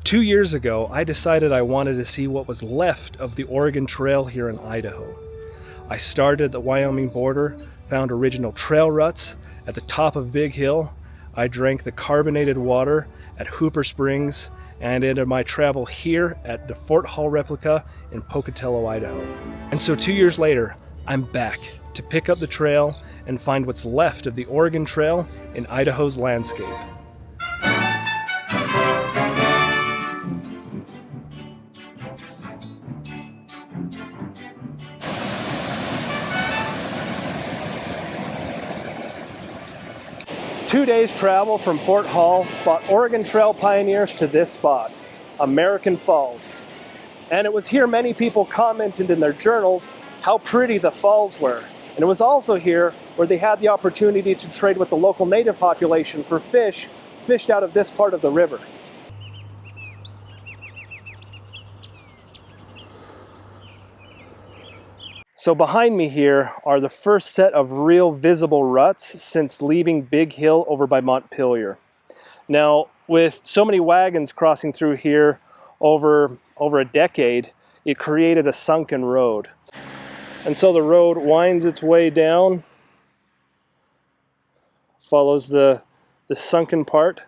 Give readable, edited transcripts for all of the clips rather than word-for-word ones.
2 years ago, I decided I wanted to see what was left of the Oregon Trail here in Idaho. I started at the Wyoming border, found original trail ruts at the top of Big Hill. I drank the carbonated water at Hooper Springs and ended my travel here at the Fort Hall Replica in Pocatello, Idaho. And so 2 years later, I'm back to pick up the trail and find what's left of the Oregon Trail in Idaho's landscape. Two days travel from Fort Hall brought Oregon Trail pioneers to this spot, American Falls. And it was here many people commented in their journals how pretty the falls were. And it was also here where they had the opportunity to trade with the local native population for fish fished out of this part of the river. So behind me here are the first set of real visible ruts since leaving Big Hill over by Montpelier. Now, with so many wagons crossing through here over a decade, it created a sunken road. And so the road winds its way down, follows the sunken part,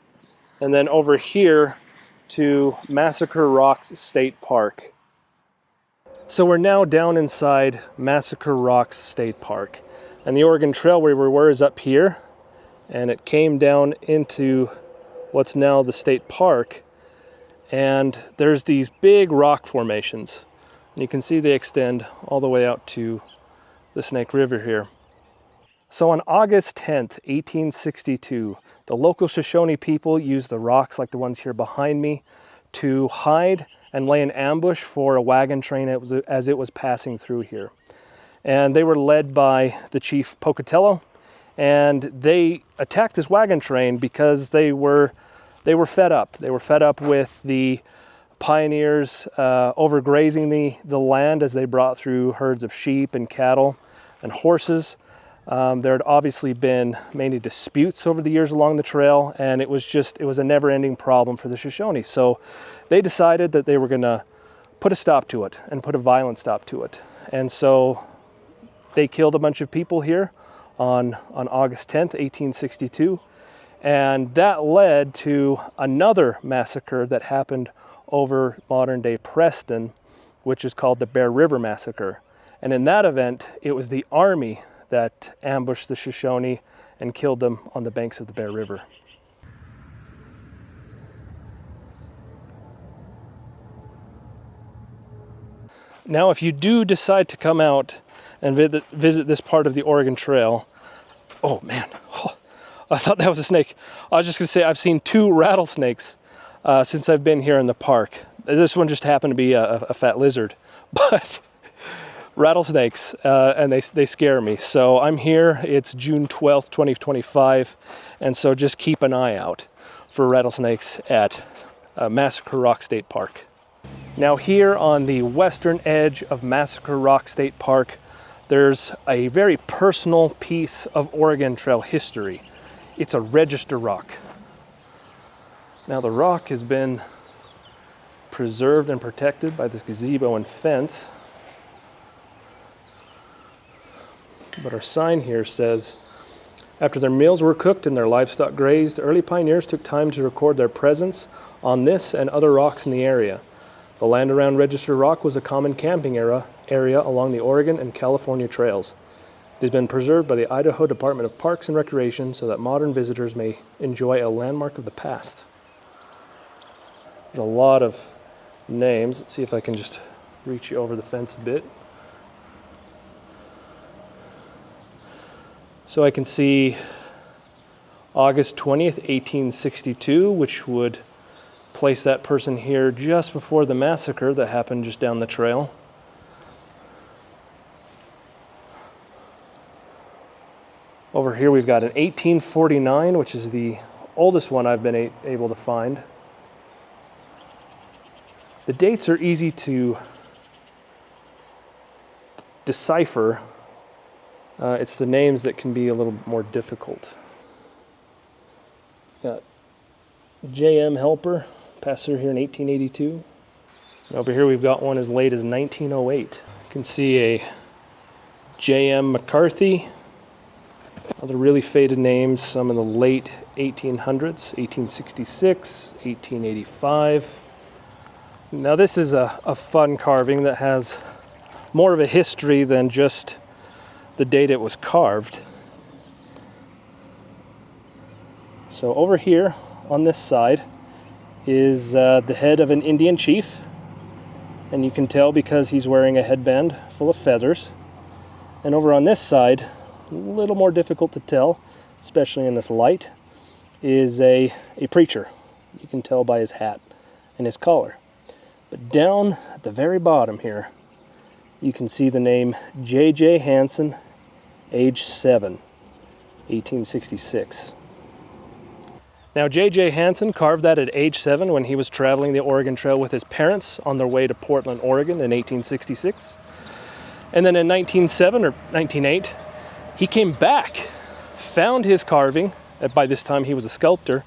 and then over here to Massacre Rocks State Park. So we're now down inside Massacre Rocks State Park, and the Oregon Trail where we were is up here, and it came down into what's now the state park, and there's these big rock formations, and you can see they extend all the way out to the Snake River here. So on August 10th, 1862, the local Shoshone people used the rocks like the ones here behind me to hide and lay an ambush for a wagon train as it was passing through here. And they were led by the chief Pocatello, and they attacked this wagon train because they were fed up. They were fed up with the pioneers overgrazing the land as they brought through herds of sheep and cattle and horses. There had obviously been many disputes over the years along the trail, and it was a never-ending problem for the Shoshone. So they decided that they were going to put a stop to it and put a violent stop to it. And so they killed a bunch of people here on August 10th, 1862. And that led to another massacre that happened over modern-day Preston, which is called the Bear River Massacre. And in that event, it was the Army that ambushed the Shoshone and killed them on the banks of the Bear River. Now, if you do decide to come out and visit this part of the Oregon Trail, oh man, I thought that was a snake. I was just gonna say I've seen 2 rattlesnakes since I've been here in the park. This one just happened to be a fat lizard, but rattlesnakes, and they scare me. So I'm here, it's June 12th, 2025, and so just keep an eye out for rattlesnakes at Massacre Rock State Park. Now here on the western edge of Massacre Rock State Park, there's a very personal piece of Oregon Trail history. It's a register rock. Now the rock has been preserved and protected by this gazebo and fence. But our sign here says, after their meals were cooked and their livestock grazed, early pioneers took time to record their presence on this and other rocks in the area. The land around Register Rock was a common camping area along the Oregon and California trails. It has been preserved by the Idaho Department of Parks and Recreation so that modern visitors may enjoy a landmark of the past. There's a lot of names. Let's see if I can just reach you over the fence a bit. So I can see August 20th, 1862, which would place that person here just before the massacre that happened just down the trail. Over here we've got an 1849, which is the oldest one I've been able to find. The dates are easy to decipher. It's the names that can be a little more difficult. Got J.M. Helper, Passed through here in 1882. And over here we've got one as late as 1908. You can see a J.M. McCarthy. Other really faded names, some in the late 1800s, 1866, 1885. Now this is a fun carving that has more of a history than just the date it was carved. So over here on this side is the head of an Indian chief, and you can tell because he's wearing a headband full of feathers. And over on this side, a little more difficult to tell, especially in this light, is a preacher. You can tell by his hat and his collar. But down at the very bottom here, you can see the name J.J. Hansen, age 7, 1866. Now J.J. Hansen carved that at age 7 when he was traveling the Oregon Trail with his parents on their way to Portland, Oregon in 1866. And then in 1907 or 1908, he came back, found his carving, by this time he was a sculptor,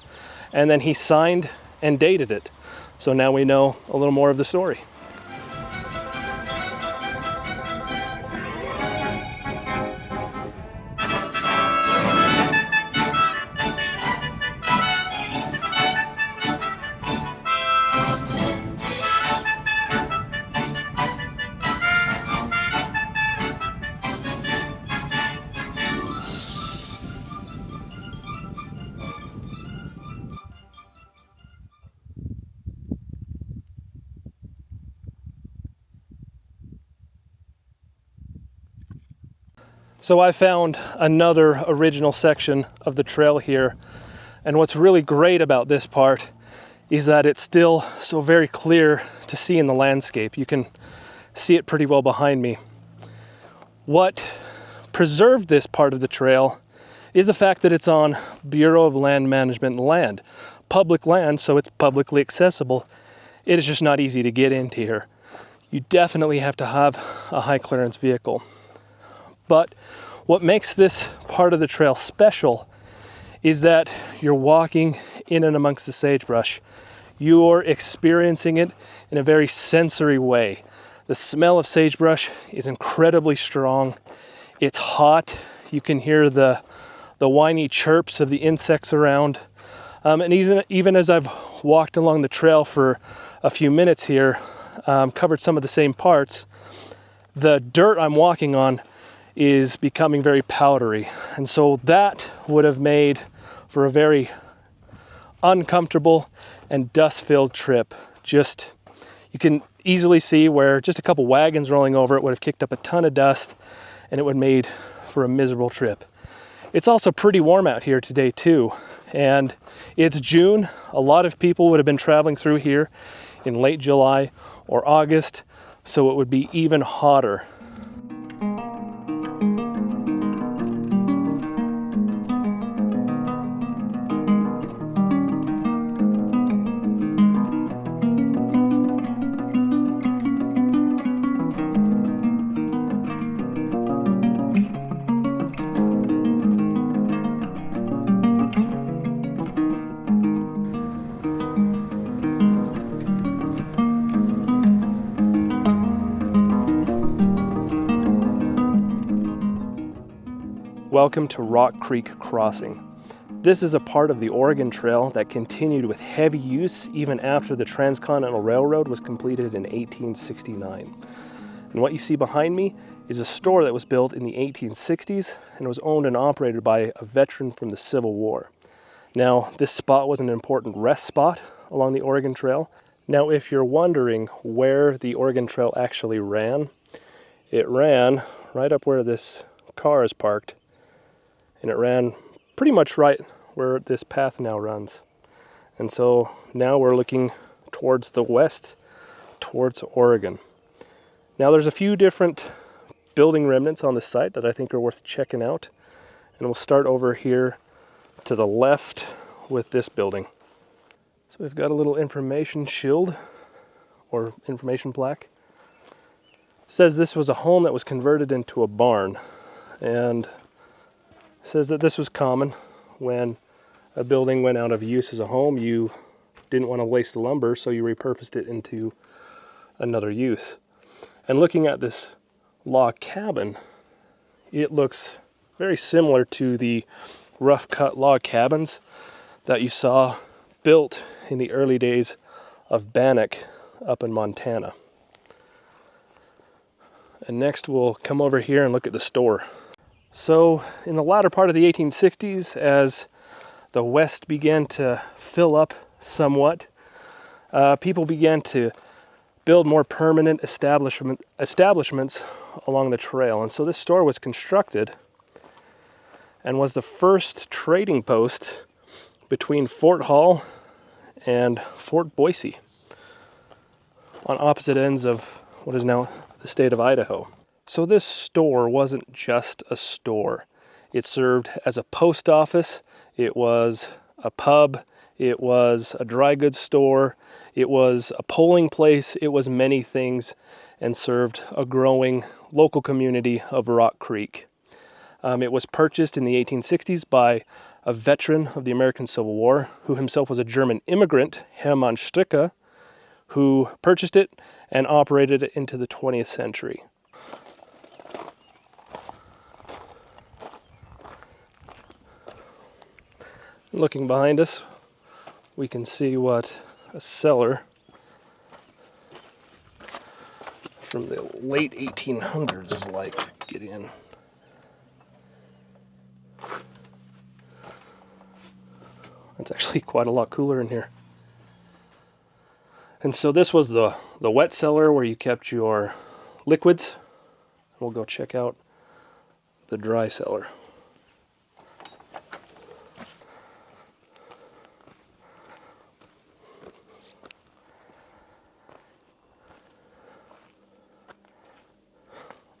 and then he signed and dated it. So now we know a little more of the story. So I found another original section of the trail here, and what's really great about this part is that it's still so very clear to see in the landscape. You can see it pretty well behind me. What preserved this part of the trail is the fact that it's on Bureau of Land Management land. Public land, so it's publicly accessible. It is just not easy to get into here. You definitely have to have a high clearance vehicle. But what makes this part of the trail special is that you're walking in and amongst the sagebrush. You're experiencing it in a very sensory way. The smell of sagebrush is incredibly strong. It's hot. You can hear the whiny chirps of the insects around. And even as I've walked along the trail for a few minutes here, covered some of the same parts, the dirt I'm walking on is becoming very powdery, and so that would have made for a very uncomfortable and dust-filled trip. Just, you can easily see where just a couple wagons rolling over it would have kicked up a ton of dust, and it would have made for a miserable trip. It's also pretty warm out here today too, and it's June. A lot of people would have been traveling through here in late July or August, so it would be even hotter. Welcome to Rock Creek Crossing. This is a part of the Oregon Trail that continued with heavy use even after the Transcontinental Railroad was completed in 1869. And what you see behind me is a store that was built in the 1860s and was owned and operated by a veteran from the Civil War. Now, this spot was an important rest spot along the Oregon Trail. Now, if you're wondering where the Oregon Trail actually ran, it ran right up where this car is parked. And it ran pretty much right where this path now runs. And so now we're looking towards the west, towards Oregon. Now there's a few different building remnants on the site that I think are worth checking out. And we'll start over here to the left with this building. So we've got a little information shield or information plaque. It says this was a home that was converted into a barn, and says that this was common when a building went out of use as a home. You didn't want to waste the lumber, so you repurposed it into another use. And looking at this log cabin, it looks very similar to the rough cut log cabins that you saw built in the early days of Bannock up in Montana. And next we'll come over here and look at the store. So in the latter part of the 1860s, as the West began to fill up somewhat, people began to build more permanent establishments along the trail. And so this store was constructed and was the first trading post between Fort Hall and Fort Boise, on opposite ends of what is now the state of Idaho. So this store wasn't just a store. It served as a post office, it was a pub, it was a dry goods store, it was a polling place, it was many things, and served a growing local community of Rock Creek. It was purchased in the 1860s by a veteran of the American Civil War, who himself was a German immigrant, Hermann Stricke, who purchased it and operated it into the 20th century. Looking behind us, we can see what a cellar from the late 1800s is like. Get in. It's actually quite a lot cooler in here. And so this was the wet cellar where you kept your liquids. We'll go check out the dry cellar.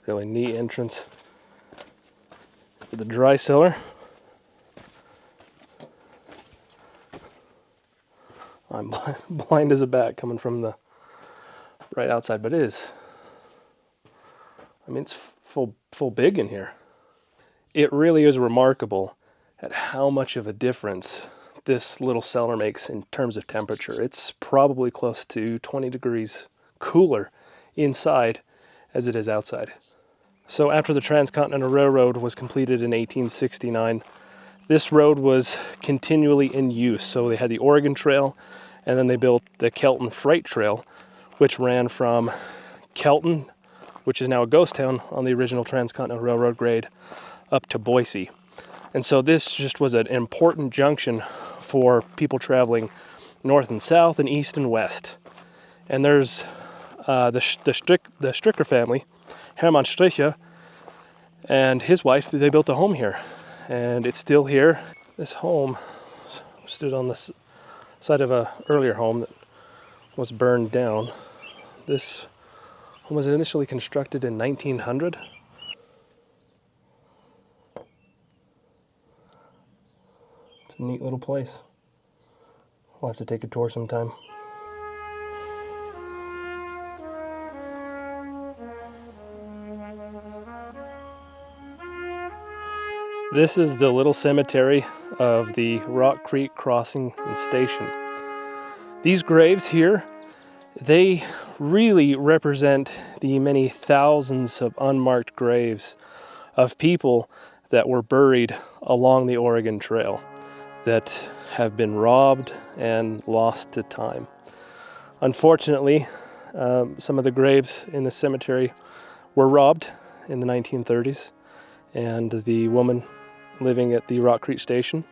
Really neat entrance to the dry cellar. I'm blind as a bat coming from the right outside, but it is. I mean, it's full big in here. It really is remarkable at how much of a difference this little cellar makes in terms of temperature. It's probably close to 20 degrees cooler inside as it is outside. So after the Transcontinental Railroad was completed in 1869, this road was continually in use. So they had the Oregon Trail, and then they built the Kelton Freight Trail, which ran from Kelton, which is now a ghost town on the original Transcontinental Railroad grade, up to Boise. And so this just was an important junction for people traveling north and south and east and west. And there's the Stricker family, Hermann Stricke, and his wife, they built a home here, and it's still here. This home stood on the side of a earlier home that was burned down. This home was initially constructed in 1900. It's a neat little place. We'll have to take a tour sometime. This is the little cemetery of the Rock Creek Crossing and Station. These graves here, they really represent the many thousands of unmarked graves of people that were buried along the Oregon Trail that have been robbed and lost to time. Unfortunately, some of the graves in the cemetery were robbed in the 1930s, and the woman living at the Rock Creek Station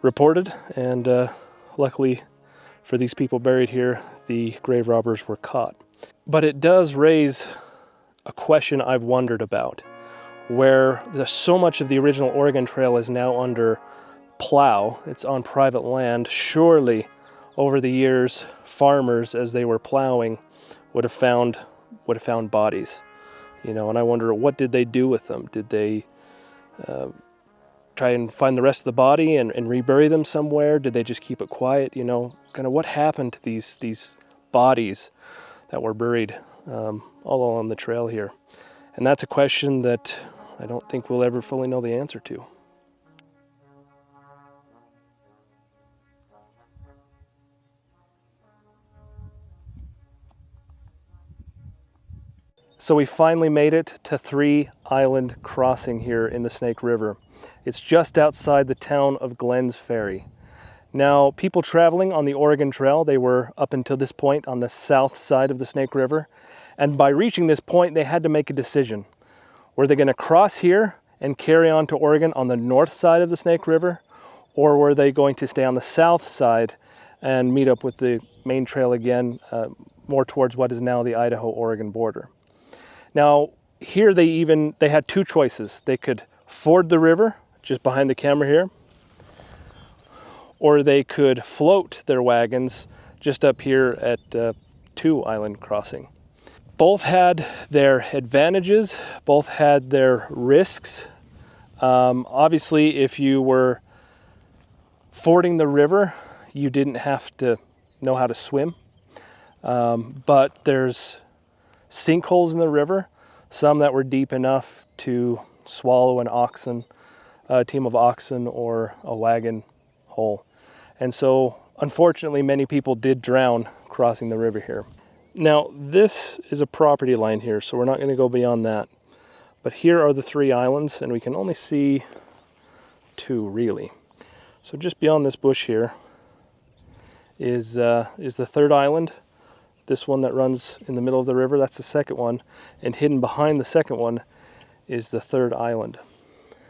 reported, and luckily for these people buried here, the grave robbers were caught. But it does raise a question I've wondered about, where so much of the original Oregon Trail is now under plow. It's on private land. Surely over the years, farmers, as they were plowing, would have found bodies, and I wonder, what did they do with them? Did they try and find the rest of the body and rebury them somewhere? Did they just keep it quiet? Kind of what happened to these bodies that were buried all along the trail here? And that's a question that I don't think we'll ever fully know the answer to. So we finally made it to Three Island Crossing here in the Snake River. It's just outside the town of Glenn's Ferry. Now, people traveling on the Oregon Trail, they were up until this point on the south side of the Snake River. And by reaching this point, they had to make a decision. Were they going to cross here and carry on to Oregon on the north side of the Snake River? Or were they going to stay on the south side and meet up with the main trail again, more towards what is now the Idaho-Oregon border? Now, here they had two choices. They could ford the river, just behind the camera here, or they could float their wagons just up here at Two Island Crossing. Both had their advantages, both had their risks. Obviously, if you were fording the river, you didn't have to know how to swim. But there's sinkholes in the river, some that were deep enough to swallow a team of oxen or a wagon whole. And so, unfortunately, many people did drown crossing the river here. Now, this is a property line here, so we're not going to go beyond that. But here are the three islands, and we can only see two, really. So just beyond this bush here is the third island. This one that runs in the middle of the river, that's the second one. And hidden behind the second one is the third island.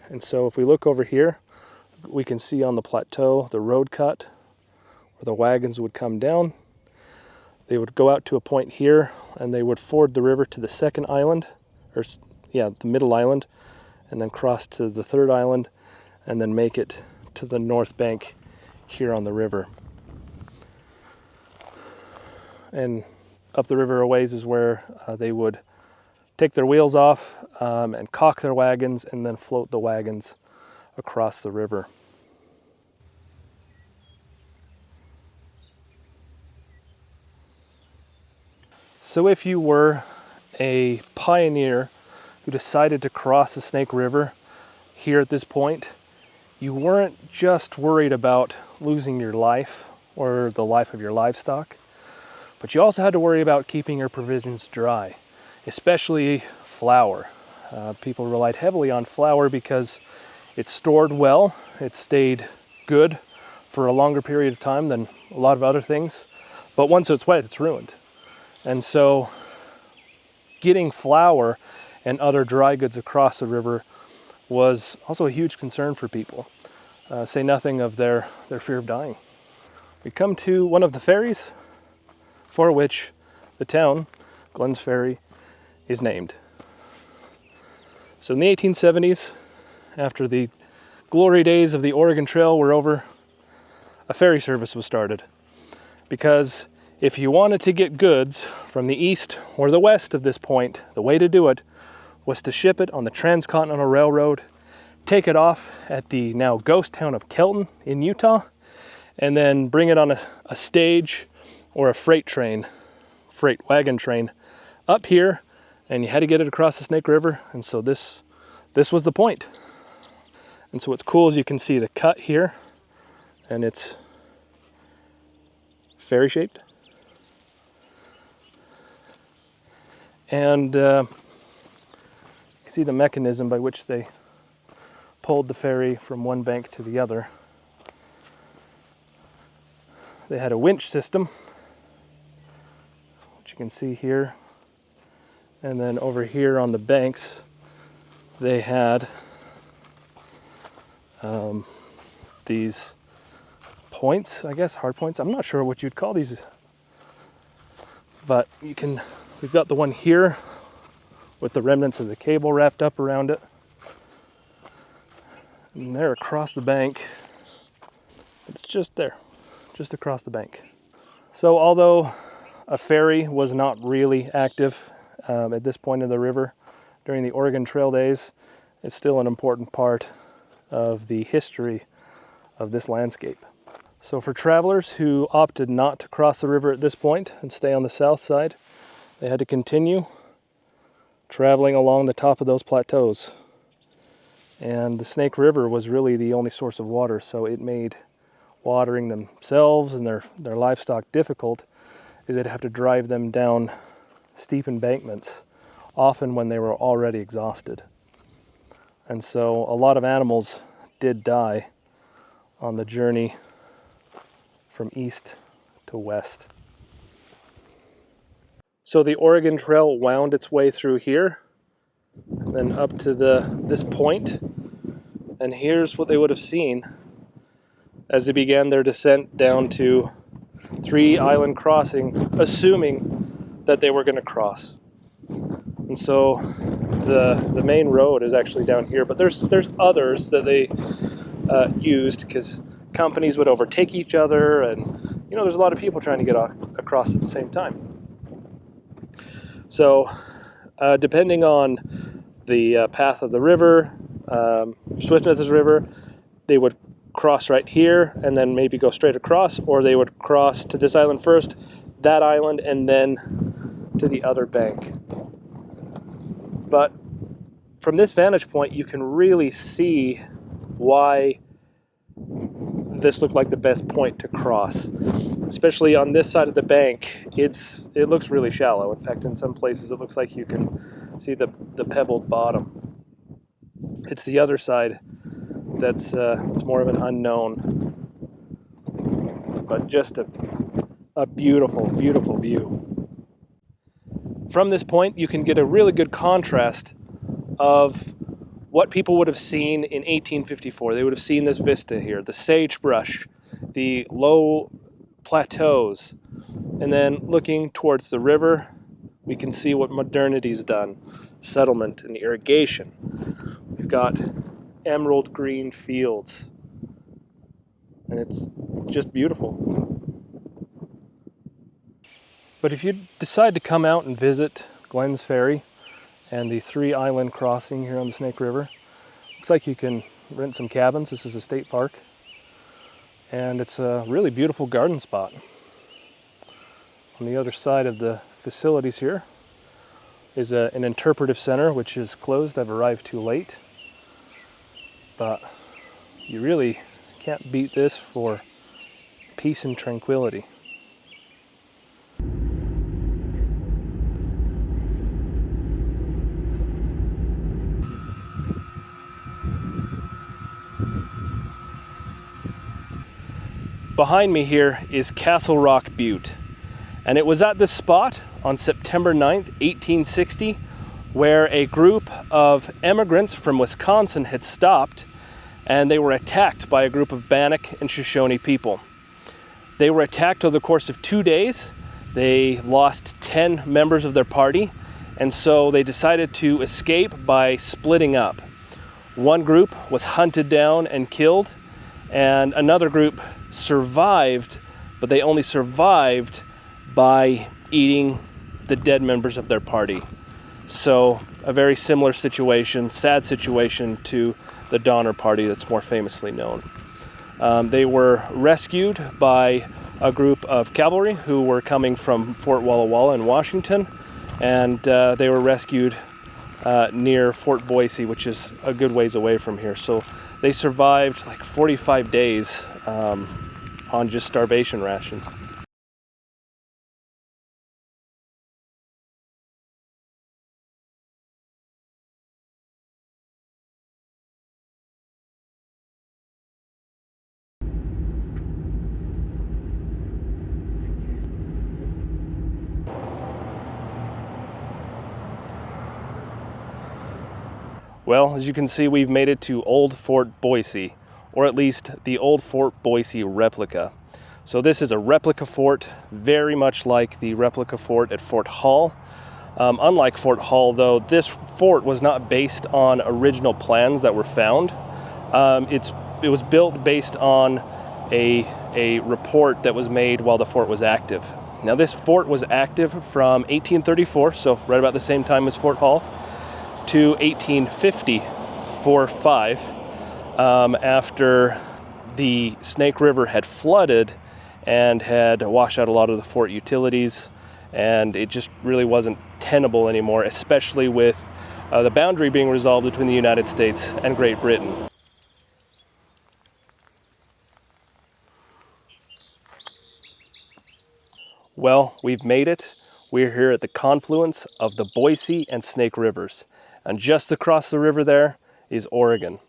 And so if we look over here, we can see on the plateau the road cut where the wagons would come down. They would go out to a point here and they would ford the river to the second island, the middle island, and then cross to the third island and then make it to the north bank here on the river. And up the river a ways is where they would take their wheels off and caulk their wagons and then float the wagons across the river. So if you were a pioneer who decided to cross the Snake River here at this point, you weren't just worried about losing your life or the life of your livestock, but you also had to worry about keeping your provisions dry, especially flour. People relied heavily on flour because it stored well, it stayed good for a longer period of time than a lot of other things, but once it's wet, it's ruined. And so getting flour and other dry goods across the river was also a huge concern for people, say nothing of their fear of dying. We come to one of the ferries for which the town, Glenn's Ferry, is named. So in the 1870s, after the glory days of the Oregon Trail were over, a ferry service was started. Because if you wanted to get goods from the east or the west of this point, the way to do it was to ship it on the Transcontinental Railroad, take it off at the now ghost town of Kelton in Utah, and then bring it on a stage or a freight wagon train up here, and you had to get it across the Snake River. And so this was the point. And so what's cool is you can see the cut here, and it's ferry shaped. And you can see the mechanism by which they pulled the ferry from one bank to the other. They had a winch system, which you can see here. And then over here on the banks, they had these points, I guess, hard points. I'm not sure what you'd call these, but we've got the one here with the remnants of the cable wrapped up around it. And there across the bank, it's just there, just across the bank. So although a ferry was not really active at this point in the river during the Oregon Trail days, it's still an important part of the history of this landscape. So for travelers who opted not to cross the river at this point and stay on the south side, they had to continue traveling along the top of those plateaus. And the Snake River was really the only source of water, so it made watering themselves and their livestock difficult, as they'd have to drive them down steep embankments often when they were already exhausted. And so a lot of animals did die on the journey from east to west. So the Oregon Trail wound its way through here, and then up to this point, and here's what they would have seen as they began their descent down to Three Island Crossing, assuming that they were going to cross. And so the main road is actually down here, but there's others that they used because companies would overtake each other, and there's a lot of people trying to get across at the same time. So depending on the path of the river, swiftness of the river, they would cross right here and then maybe go straight across, or they would cross to this island first, that island, and then to the other bank. But from this vantage point, you can really see why this looked like the best point to cross. Especially on this side of the bank, it looks really shallow. In fact, in some places it looks like you can see the pebbled bottom. It's the other side that's it's more of an unknown, but just a beautiful, beautiful view. From this point, you can get a really good contrast of what people would have seen in 1854. They would have seen this vista here, the sagebrush, the low plateaus, and then looking towards the river, we can see what modernity's done, settlement and irrigation. We've got emerald green fields, and it's just beautiful. But if you decide to come out and visit Glenn's Ferry and the Three Island Crossing here on the Snake River, looks like you can rent some cabins. This is a state park, and it's a really beautiful garden spot. On the other side of the facilities here is an interpretive center, which is closed. I've arrived too late, but you really can't beat this for peace and tranquility. Behind me here is Castle Rock Butte, and it was at this spot on September 9th, 1860, where a group of immigrants from Wisconsin had stopped, and they were attacked by a group of Bannock and Shoshone people. They were attacked over the course of 2 days. They lost 10 members of their party, and so they decided to escape by splitting up. One group was hunted down and killed, and another group survived, but they only survived by eating the dead members of their party. So a very similar situation, sad situation to the Donner Party that's more famously known. They were rescued by a group of cavalry who were coming from Fort Walla Walla in Washington, and they were rescued near Fort Boise, which is a good ways away from here. So they survived like 45 days on just starvation rations. Well, as you can see, we've made it to Old Fort Boise, or at least the Old Fort Boise replica. So this is a replica fort, very much like the replica fort at Fort Hall. Unlike Fort Hall, though, this fort was not based on original plans that were found. It was built based on a report that was made while the fort was active. Now, this fort was active from 1834, so right about the same time as Fort Hall, to 1854-5, after the Snake River had flooded and had washed out a lot of the fort utilities, and it just really wasn't tenable anymore, especially with the boundary being resolved between the United States and Great Britain. Well, we've made it. We're here at the confluence of the Boise and Snake Rivers. And just across the river there is Oregon.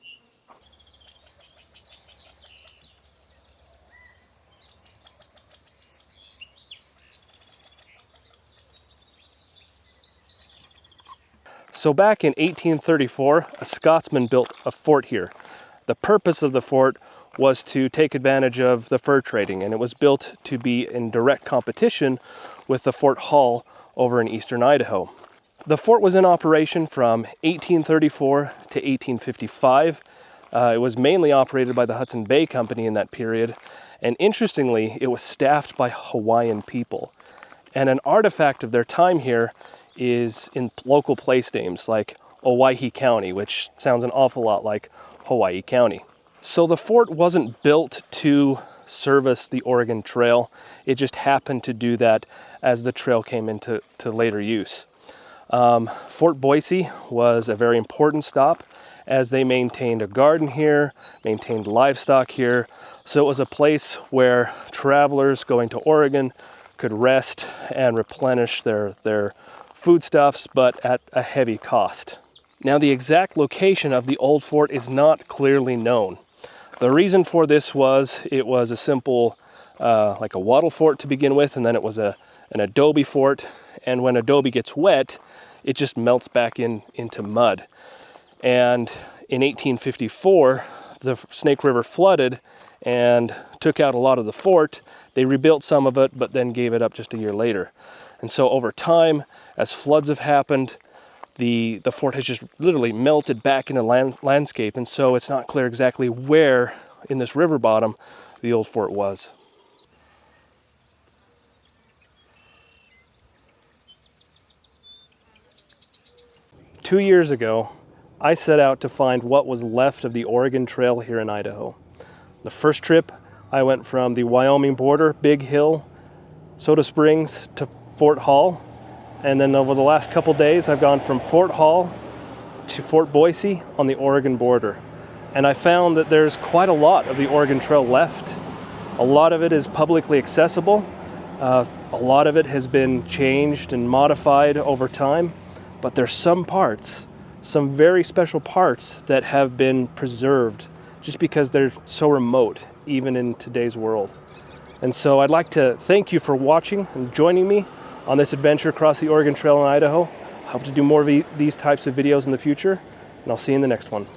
So back in 1834, a Scotsman built a fort here. The purpose of the fort was to take advantage of the fur trading, and it was built to be in direct competition with the Fort Hall over in eastern Idaho. The fort was in operation from 1834 to 1855. It was mainly operated by the Hudson Bay Company in that period, and interestingly, it was staffed by Hawaiian people. And an artifact of their time here is in local place names like Owyhee County, which sounds an awful lot like Hawaii County. So the fort wasn't built to service the Oregon Trail. It just happened to do that as the trail came into later use. Fort Boise was a very important stop as they maintained a garden here, maintained livestock here. So it was a place where travelers going to Oregon could rest and replenish their foodstuffs, but at a heavy cost. Now, the exact location of the old fort is not clearly known. The reason for this was it was a simple, like a wattle fort to begin with, and then it was an adobe fort. And when adobe gets wet, it just melts back into mud. And in 1854, the Snake River flooded and took out a lot of the fort. They rebuilt some of it, but then gave it up just a year later. And so over time, as floods have happened, the fort has just literally melted back into landscape, and so it's not clear exactly where in this river bottom the old fort was. Two years ago, I set out to find what was left of the Oregon Trail here in Idaho. The first trip, I went from the Wyoming border, Big Hill, Soda Springs to Fort Hall. And then over the last couple days, I've gone from Fort Hall to Fort Boise on the Oregon border. And I found that there's quite a lot of the Oregon Trail left. A lot of it is publicly accessible. A lot of it has been changed and modified over time. But there's some parts, some very special parts that have been preserved just because they're so remote, even in today's world. And so I'd like to thank you for watching and joining me on this adventure across the Oregon Trail in Idaho. I hope to do more of these types of videos in the future, and I'll see you in the next one.